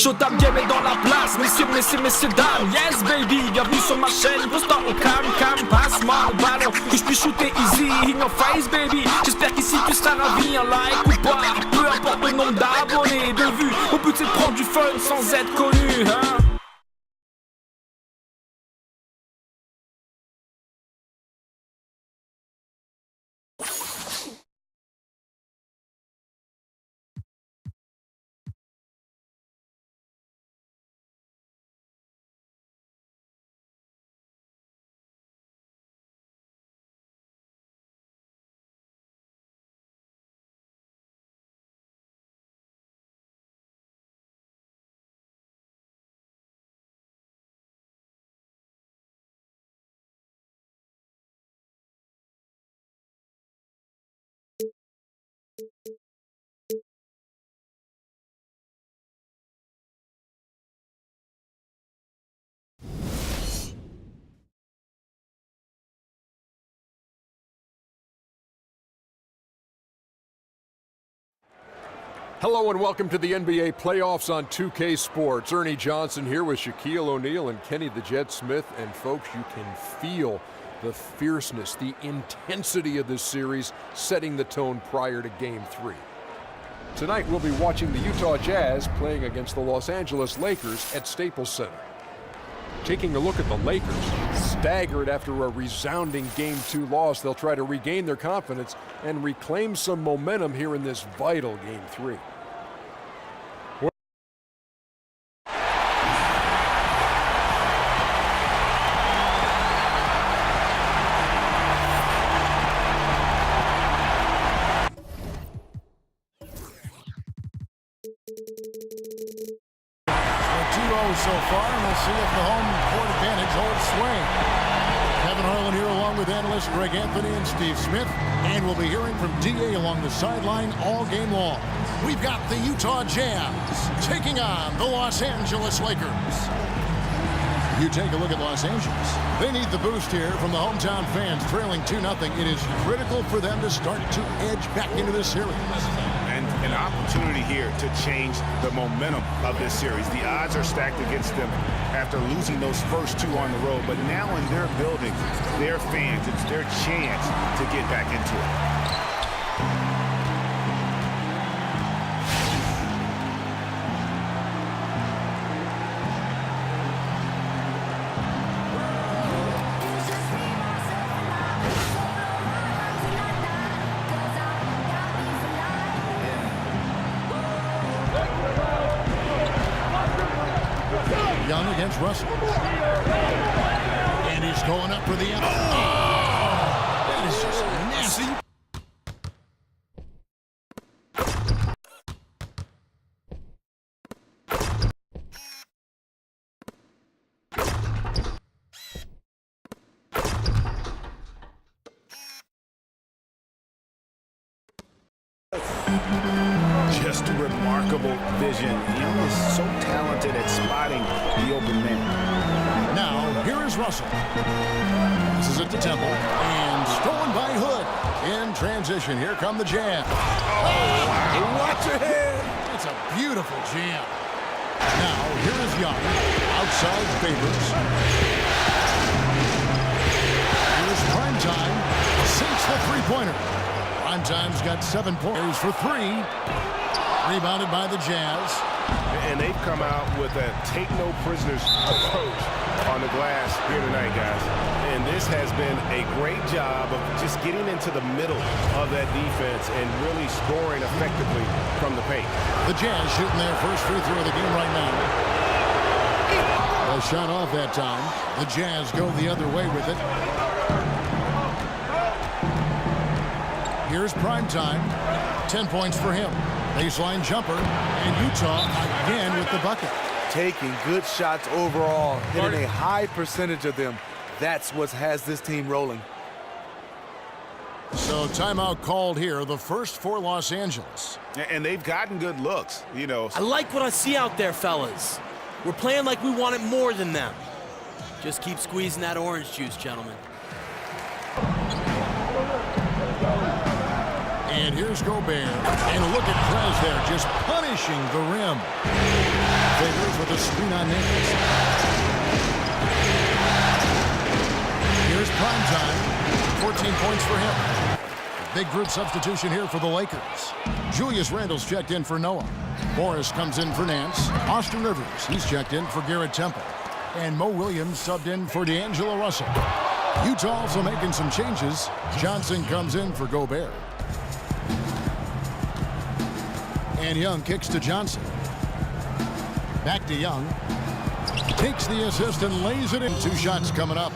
ShowTimeGame est dans la place, messieurs, dames. Yes baby, bienvenue sur ma chaîne. Posta au calme, passe-moi le ballon. Que je puisse shooter easy, in your face baby. J'espère qu'ici tu seras ravi, un like ou pas. Peu importe le nombre d'abonnés, de vues. Mon but c'est de prendre du fun sans être connu, hein. Hello and welcome to the NBA playoffs on 2K Sports. Ernie Johnson here with Shaquille O'Neal and Kenny the Jet Smith. And folks, you can feel the fierceness, the intensity of this series setting the tone prior to Game 3. Tonight we'll be watching the Utah Jazz playing against the Los Angeles Lakers at Staples Center. Taking a look at the Lakers, staggered after a resounding Game 2 loss, they'll try to regain their confidence and reclaim some momentum here in this vital Game 3. So far, and we'll see if the home court advantage holds swing. Kevin Harlan here along with analysts Greg Anthony and Steve Smith, and we'll be hearing from DA along the sideline all game long. We've got the Utah Jazz taking on the Los Angeles Lakers. You take a look at Los Angeles. They need the boost here from the hometown fans, trailing 2-0. It is critical for them to start to edge back into this series. And an opportunity here to change the momentum of this series. The odds are stacked against them after losing those first two on the road. But now in their building, their fans, it's their chance to get back into it. Young against Russell. And he's going up for the end. Oh, that is just nasty. Just a remarkable vision. Young is so talented at spotting the open man. Now, here is Russell. This is at the Temple. And stolen by Hood. In transition, here come the Jazz. Oh, watch your head. It's a beautiful jam. Now, here is Young. Outside Favors. Here's Primetime. Sinks the three-pointer. Primetime's got 7 pointers for 3. Rebounded by the Jazz. And they've come out with a take-no-prisoners approach on the glass here tonight, guys. And this has been a great job of just getting into the middle of that defense and really scoring effectively from the paint. The Jazz shooting their first free throw of the game right now. A shot off that time. The Jazz go the other way with it. Here's Primetime. 10 points for him. Baseline jumper. And Utah again with the bucket. Taking good shots overall, hitting a high percentage of them. That's what has this team rolling. So timeout called here, the first for Los Angeles. And they've gotten good looks, you know. I like what I see out there, fellas. We're playing like we want it more than them. Just keep squeezing that orange juice, gentlemen. And here's Gobert. And look at Prez there, just punishing the rim. Favors the screen on Nance. Here's prime time. 14 points for him. Big group substitution here for the Lakers. Julius Randle's checked in for Noah. Morris comes in for Nance. Austin Rivers, he's checked in for Garrett Temple. And Mo Williams subbed in for D'Angelo Russell. Utah also making some changes. Johnson comes in for Gobert. And Young kicks to Johnson. Back to Young. Takes the assist and lays it in. 2 shots coming up.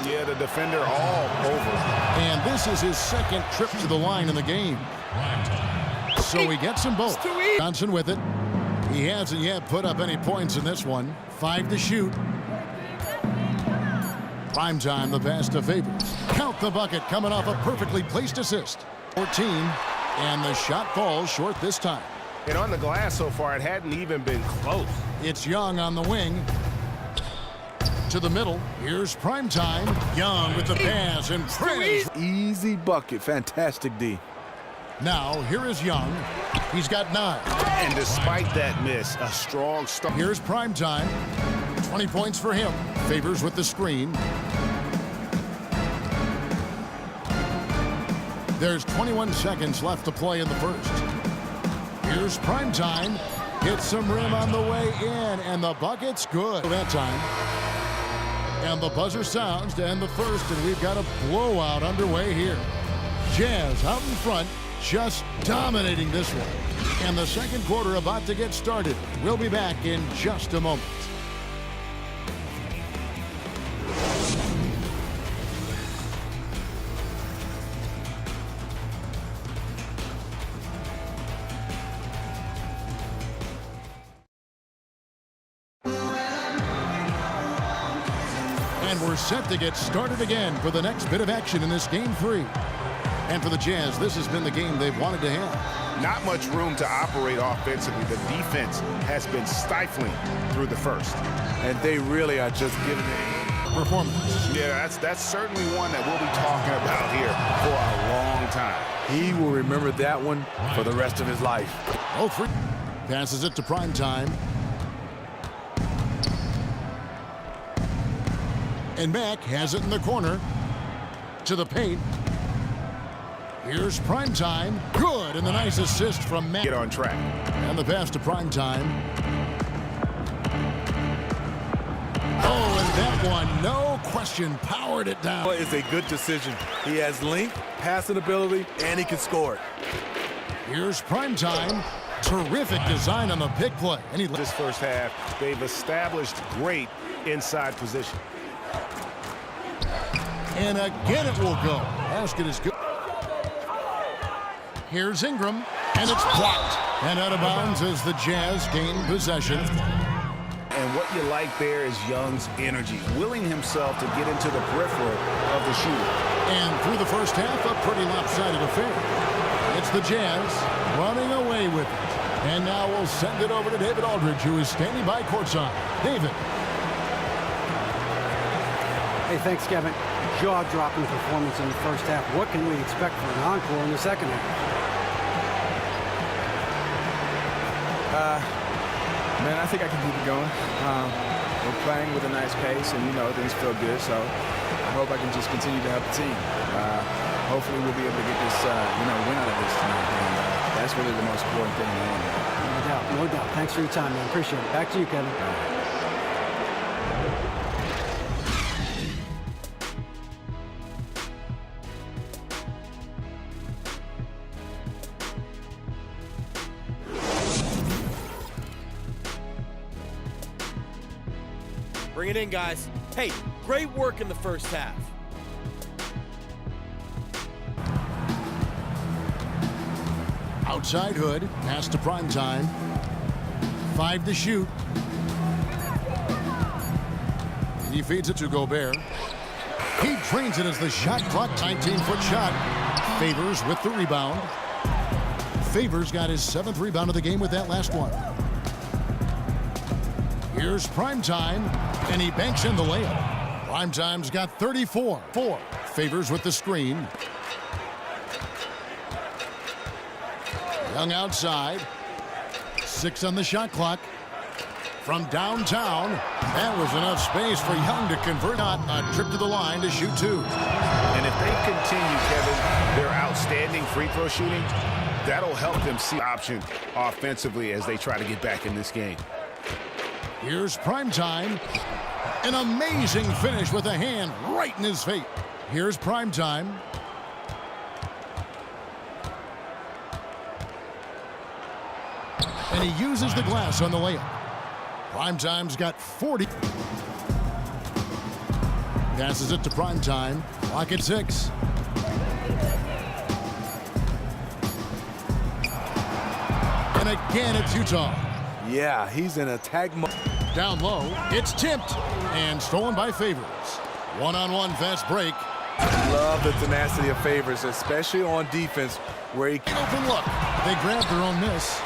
Yeah, the defender all over. And this is his second trip to the line in the game. So he gets them both. Johnson with it. He hasn't yet put up any points in this one. 5 to shoot. Prime time, the pass to Favors. Count the bucket coming off a perfectly placed assist. 14, and the shot falls short this time. And on the glass so far, it hadn't even been close. It's Young on the wing. To the middle. Here's prime time. Young with the pass and Prince. Easy bucket. Fantastic D. Now, here is Young. He's got 9. And despite that miss, a strong start. Here's prime time. 20 points for him. Favors with the screen. There's 21 seconds left to play in the first. Here's prime time. Hits some rim on the way in, and the bucket's good that time. And the buzzer sounds to end the first, and we've got a blowout underway here. Jazz out in front, just dominating this one. And the second quarter about to get started. We'll be back in just a moment. And we're set to get started again for the next bit of action in this game 3. And for the Jazz, this has been the game they've wanted to have. Not much room to operate offensively. The defense has been stifling through the first. And they really are just giving it Performance. Yeah, that's certainly one that we'll be talking about here for a long time. He will remember that one for the rest of his life. Oh, free. Passes it to prime time. And Mack has it in the corner. To the paint. Here's prime time. Good, and the nice assist from Mack. Get on track. And the pass to prime time. Oh, and that one, no question, powered it down. It's a good decision. He has length, passing ability, and he can score it. Here's prime time. Terrific design on the pick play. And he This first half, they've established great inside position. And again it will go. Basket is good. Here's Ingram, and it's blocked. And out of bounds as the Jazz gain possession. And what you like there is Young's energy, willing himself to get into the peripheral of the shooter. And through the first half, a pretty lopsided affair. It's the Jazz running away with it. And now we'll send it over to David Aldridge, who is standing by courtside. David. Hey, thanks, Kevin. Jaw-dropping performance in the first half. What can we expect for an encore in the second half? Man, I think I can keep it going. We're playing with a nice pace, and, things feel good, so I hope I can just continue to help the team. Hopefully we'll be able to get this, win out of this tonight, and that's really the most important thing. No doubt, no doubt. Thanks for your time, man. Appreciate it. Back to you, Kevin. Bring it in, guys. Hey, great work in the first half. Outside Hood, pass to prime time. 5 to shoot. He feeds it to Gobert. He trains it as the shot clock, 19-foot shot. Favors with the rebound. Favors got his 7th rebound of the game with that last one. Here's prime time, and he banks in the layup. Prime time's got 34. Favors with the screen. Young outside. 6 on the shot clock. from downtown. That was enough space for Young to convert on a trip to the line to shoot 2. And if they continue, Kevin, their outstanding free throw shooting, that'll help them see option offensively as they try to get back in this game. Here's Primetime. An amazing finish with a hand right in his face. Here's Primetime. And he uses the glass on the layup. Primetime's got 40. Passes it to Primetime. Clock at 6. And again, it's Utah. Yeah, he's in attack mode. Down low, it's tipped and stolen by Favors. One-on-one fast break. Love the tenacity of Favors, especially on defense where he can open look. They grabbed their own miss.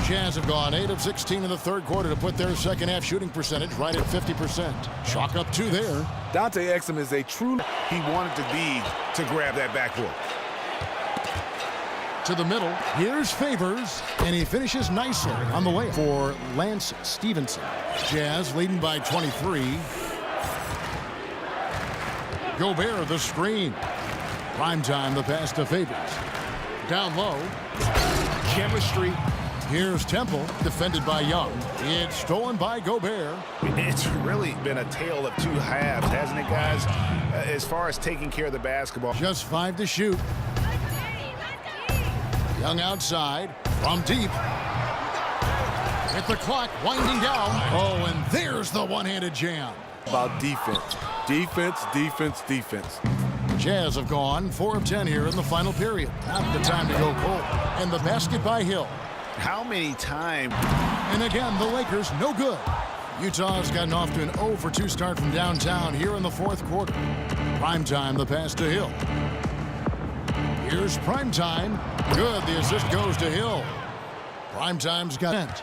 Jazz have gone 8 of 16 in the third quarter to put their second half shooting percentage right at 50%. Chalk up 2 there. Dante Exum is a true. He wanted to be to grab that backboard. To the middle, here's Favors, and he finishes nicely on the layup for Lance Stevenson. Jazz leading by 23. Gobert the screen. Primetime the pass to Favors. Down low. Chemistry. Here's Temple, defended by Young. It's stolen by Gobert. It's really been a tale of 2 halves, hasn't it, guys? As far as taking care of the basketball. Just 5 to shoot. Young outside, from deep. With the clock winding down. Oh, and there's the one-handed jam. About defense. Defense, defense, defense. Jazz have gone 4 of 10 here in the final period. Not the time to go cold. And the basket by Hill. How many times? And again, the Lakers no good. Utah's gotten off to an 0 for 2 start from downtown here in the fourth quarter. Primetime, the pass to Hill. Here's Primetime. Good, the assist goes to Hill. Primetime's got it.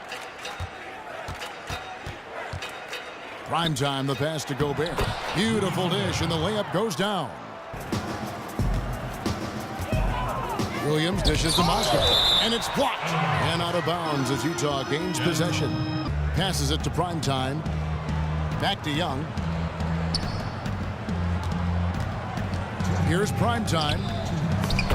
Primetime, the pass to Gobert. Beautiful dish, and the layup goes down. Williams dishes to Moscow, and it's blocked. And out of bounds as Utah gains possession. Passes it to Primetime. Back to Young. Here's Primetime.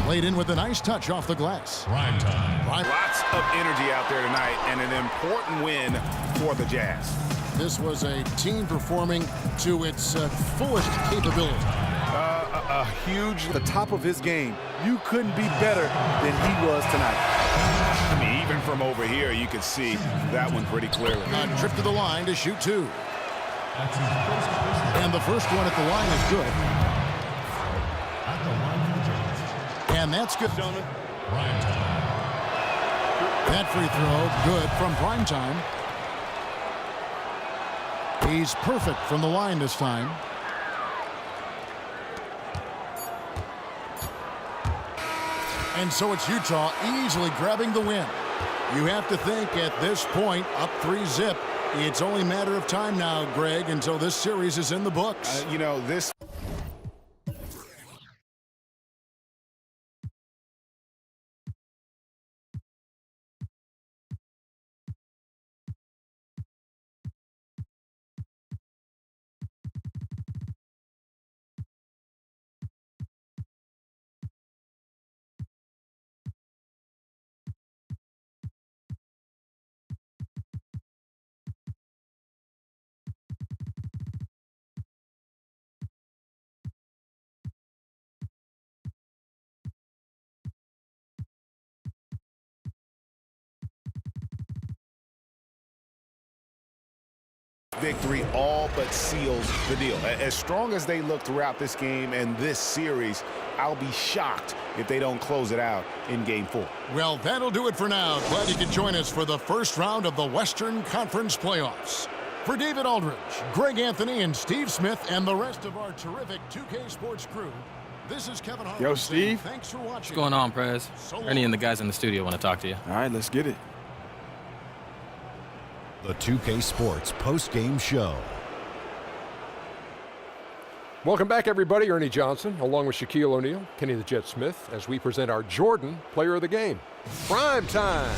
Played in with a nice touch off the glass. Primetime. Lots of energy out there tonight, and an important win for the Jazz. This was a team performing to its fullest capability. A huge... The top of his game. You couldn't be better than he was tonight. I mean, even from over here, you could see that one pretty clearly. A trip to the line to shoot 2. And the first one at the line is good. And that's good. That free throw, good from Primetime. He's perfect from the line this time. And so it's Utah easily grabbing the win. You have to think at this point, up 3-0. It's only a matter of time now, Greg, until this series is in the books. You know, this... victory all but seals the deal. As strong as they look throughout this game and this series, I'll be shocked if they don't close it out in Game 4. Well, that'll do it for now. Glad you could join us for the first round of the Western Conference Playoffs. For David Aldridge, Greg Anthony, and Steve Smith, and the rest of our terrific 2K Sports crew, this is Kevin Harlan. Yo, Steve. Thanks for watching. What's going on, Prez? Ernie and the guys in the studio want to talk to you. All right, let's get it. The 2K Sports post-game show. Welcome back, everybody. Ernie Johnson, along with Shaquille O'Neal, Kenny the Jet Smith, as we present our Jordan Player of the Game. Prime time.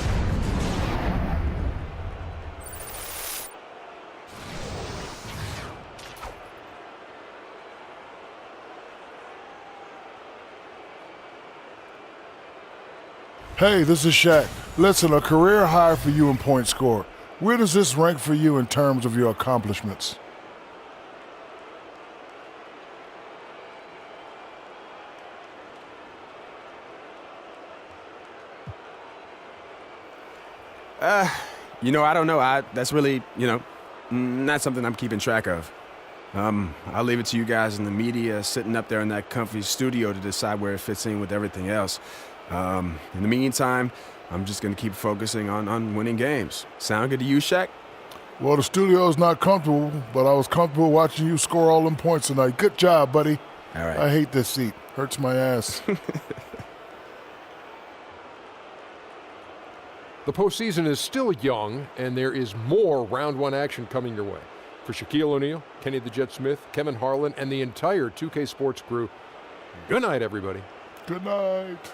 Hey, this is Shaq. Listen, a career high for you in points scored. Where does this rank for you in terms of your accomplishments? You know, I don't know. That's really, not something I'm keeping track of. I'll leave it to you guys in the media sitting up there in that comfy studio to decide where it fits in with everything else. In the meantime, I'm just going to keep focusing on winning games. Sound good to you, Shaq? Well, the studio's not comfortable, but I was comfortable watching you score all them points tonight. Good job, buddy. All right. I hate this seat. Hurts my ass. The postseason is still young, and there is more round one action coming your way. For Shaquille O'Neal, Kenny the Jet Smith, Kevin Harlan, and the entire 2K Sports crew, good night, everybody. Good night.